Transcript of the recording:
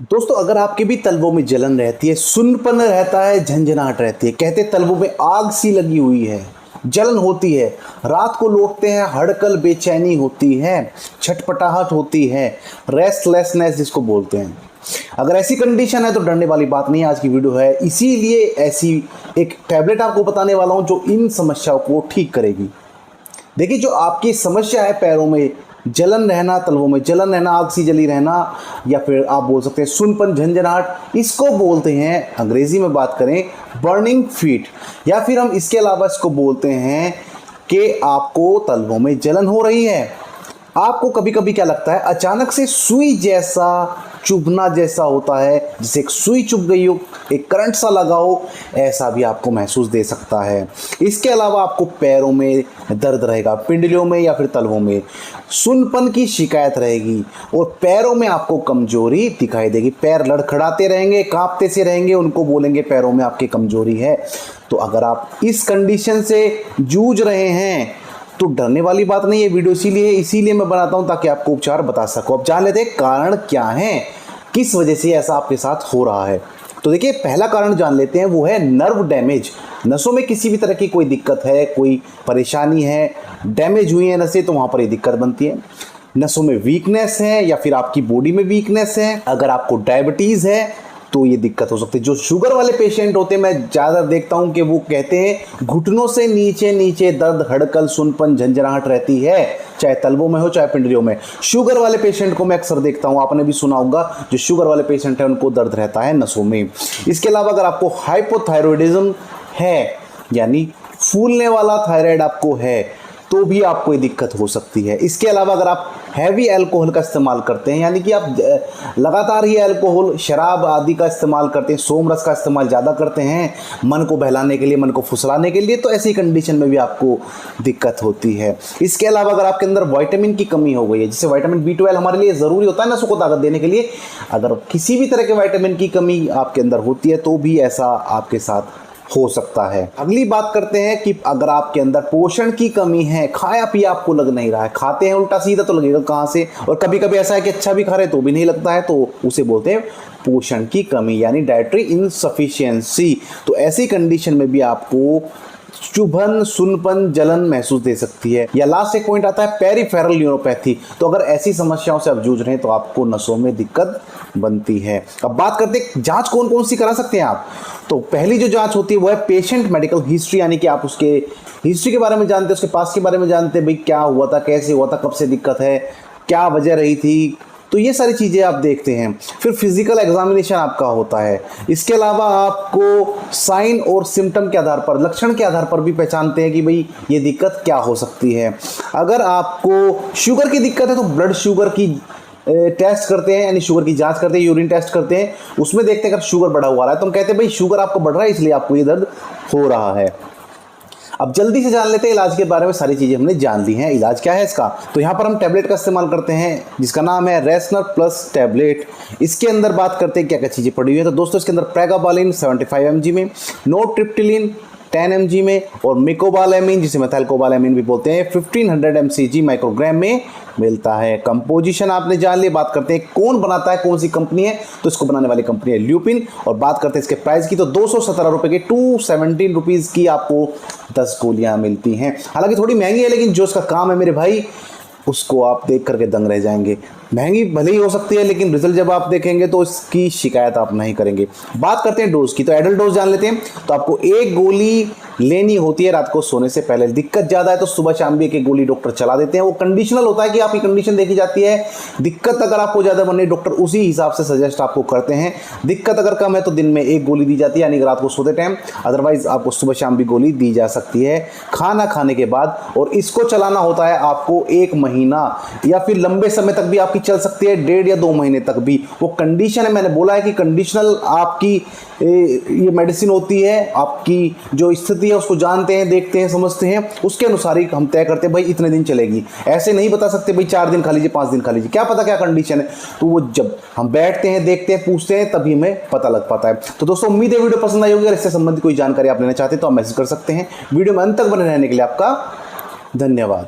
दोस्तों, अगर आपके भी तलवों में जलन रहती है, सुन्नपन रहता है, झंझनाहट रहती है, कहते तलवों में आग सी लगी हुई है, जलन होती है, रात को लौटते हैं, हड़कल बेचैनी होती है, छटपटाहट होती है, रेस्टलेसनेस जिसको बोलते हैं। अगर ऐसी कंडीशन है तो डरने वाली बात नहीं, आज की वीडियो है इसीलिए ऐसी एक टैबलेट आपको बताने वाला हूं जो इन समस्याओं को ठीक करेगी। देखिए, जो आपकी समस्या है पैरों में जलन रहना, तलवों में जलन रहना, आग सी जली रहना, या फिर आप बोल सकते हैं सुन्नपन, झंझनाहट, इसको बोलते हैं अंग्रेजी में बात करें बर्निंग फीट, या फिर हम इसके अलावा इसको बोलते हैं कि आपको तलवों में जलन हो रही है। आपको कभी कभी क्या लगता है, अचानक से सुई जैसा चुभना जैसा होता है, जैसे एक सुई चुभ गई हो, एक करंट सा लगा हो, ऐसा भी आपको महसूस दे सकता है। इसके अलावा आपको पैरों में दर्द रहेगा, पिंडलियों में या फिर तलवों में सुन्नपन की शिकायत रहेगी, और पैरों में आपको कमजोरी दिखाई देगी। पैर लड़खड़ाते रहेंगे, कांपते से रहेंगे, उनको बोलेंगे पैरों में आपकी कमजोरी है। तो अगर आप इस कंडीशन से जूझ रहे हैं तो डरने वाली बात नहीं है। वीडियो इसीलिए मैं बनाता हूं ताकि आपको उपचार बता सकूं। अब जान लेते हैं कारण क्या है, किस वजह से ऐसा आपके साथ हो रहा है। तो देखिए, पहला कारण जान लेते हैं, वो है नर्व डैमेज। नसों में किसी भी तरह की कोई दिक्कत है, कोई परेशानी है, डैमेज हुई है नसें, तो वहां पर ये दिक्कत बनती है। नसों में वीकनेस है या फिर आपकी बॉडी में वीकनेस है। अगर आपको डायबिटीज है तो ये दिक्कत हो सकती है। जो शुगर वाले पेशेंट होते हैं, मैं ज़्यादा देखता हूं कि वो कहते हैं घुटनों से नीचे नीचे दर्द, हड़कल, सुन्नपन, झंझनाहट रहती है, चाहे तलवों में हो चाहे पिंडलियों में। शुगर वाले पेशेंट को मैं अक्सर देखता हूं, आपने भी सुना होगा, जो शुगर वाले पेशेंट है उनको दर्द रहता है नसों में। इसके अलावा अगर आपको हाइपोथायरॉयडिज्म है, यानी फूलने वाला थायराइड आपको है, तो भी आपको ये दिक्कत हो सकती है। इसके अलावा अगर आप हैवी अल्कोहल का इस्तेमाल करते हैं, यानी कि आप लगातार ही अल्कोहल, शराब आदि का इस्तेमाल करते हैं, सोमरस का इस्तेमाल ज़्यादा करते हैं मन को बहलाने के लिए, मन को फुसलाने के लिए, तो ऐसी कंडीशन में भी आपको दिक्कत होती है। इसके अलावा अगर आपके अंदर विटामिन की कमी हो गई है, जैसे विटामिन B12 हमारे लिए ज़रूरी होता है नसों को ताकत देने के लिए, अगर किसी भी तरह के विटामिन की कमी आपके अंदर होती है तो भी ऐसा आपके साथ हो सकता है। अगली बात करते हैं कि अगर आपके अंदर पोषण की कमी है, खाया पिया आपको लग नहीं रहा है, खाते हैं उल्टा सीधा तो लगेगा कहां से, और कभी कभी ऐसा है कि अच्छा भी खा रहे तो भी नहीं लगता है, तो उसे बोलते हैं पोषण की कमी, यानी डाइटरी इनसफिशिएंसी। तो ऐसी कंडीशन में भी आपको चुभन, सुन्नपन, जलन महसूस दे सकती है। या लास्ट एक पॉइंट आता है पेरिफेरल न्यूरोपैथी। तो अगर ऐसी समस्याओं से आप जूझ रहे हैं तो आपको नसों में दिक्कत बनती है। अब बात करते हैं जांच कौन कौन सी करा सकते हैं आप। तो पहली जो जांच होती है वो है पेशेंट मेडिकल हिस्ट्री, यानी कि आप उसके हिस्ट्री के बारे में जानते हैं, उसके पास के बारे में जानते हैं, भाई क्या हुआ था, कैसे हुआ था, कब से दिक्कत है, क्या वजह रही थी, तो ये सारी चीज़ें आप देखते हैं। फिर फिजिकल एग्जामिनेशन आपका होता है। इसके अलावा आपको साइन और सिम्टम के आधार पर, लक्षण के आधार पर भी पहचानते हैं कि भाई ये दिक्कत क्या हो सकती है। अगर आपको शुगर की दिक्कत है तो ब्लड शुगर की टेस्ट करते हैं, यानी शुगर की जांच करते हैं, यूरिन टेस्ट करते हैं, उसमें देखते हैं अगर शुगर बढ़ा हुआ है तो हम कहते हैं भाई शुगर आपको बढ़ रहा है इसलिए आपको ये दर्द हो रहा है। अब जल्दी से जान लेते हैं इलाज के बारे में। सारी चीजें हमने जान ली हैं, इलाज क्या है इसका। तो यहाँ पर हम टैबलेट का इस्तेमाल करते हैं जिसका नाम है रेसनर प्लस टैबलेट। इसके अंदर बात करते हैं क्या क्या चीजें पड़ी हुई है। तो दोस्तों, इसके अंदर प्रेगाबालिन 75 mg में, नोट्रिप्टिलिन 10 mg में, और मिकोबालामिन, जिसे मेथाइलकोबालामिन भी बोलते हैं, 1500 mcg माइक्रोग्राम में मिलता है। कंपोजिशन आपने जान ली। बात करते हैं कौन बनाता है, कौन सी कंपनी है। तो इसको बनाने वाली कंपनी है ल्यूपिन। और बात करते हैं इसके प्राइस की, तो 217 रुपए के 217 रुपीज़ की आपको 10 गोलियां मिलती हैं। हालांकि थोड़ी महंगी है, लेकिन जो इसका काम है मेरे भाई, उसको आप देख करके दंग रह जाएंगे। महंगी भले ही हो सकती है, लेकिन रिजल्ट जब आप देखेंगे तो इसकी शिकायत आप नहीं करेंगे। बात करते हैं डोज की, तो एडल्ट डोज जान लेते हैं। तो आपको एक गोली लेनी होती है रात को सोने से पहले। दिक्कत ज़्यादा है तो सुबह शाम भी एक गोली डॉक्टर चला देते हैं। वो कंडीशनल होता है कि आपकी कंडीशन देखी जाती है। दिक्कत अगर आपको ज़्यादा बन रही, डॉक्टर उसी हिसाब से सजेस्ट आपको करते हैं। दिक्कत अगर कम है तो दिन में एक गोली दी जाती है, यानी रात को सोते टाइम। अदरवाइज आपको सुबह शाम भी गोली दी जा सकती है खाना खाने के बाद। और इसको चलाना होता है आपको 1 महीना, या फिर लंबे समय तक भी आपकी चल सकती है, 1.5 या 2 महीने तक भी। वो कंडीशन है, मैंने बोला है कि कंडीशनल आपकी ये मेडिसिन होती है। आपकी जो स्थिति है उसको जानते हैं, देखते हैं, समझते हैं, उसके अनुसार ही हम तय करते हैं भाई इतने दिन चलेगी। ऐसे नहीं बता सकते भाई 4 दिन खा लीजिए, 5 दिन खा लीजिए, क्या पता क्या कंडीशन है। तो वो जब हम बैठते हैं, देखते हैं, पूछते हैं, तभी हमें पता लग पाता है। तो दोस्तों, उम्मीद है वीडियो पसंद आई होगी। अगर इससे संबंधित कोई जानकारी आप लेना चाहते हैं तो आप मैसेज कर सकते हैं। वीडियो में अंत तक बने रहने के लिए आपका धन्यवाद।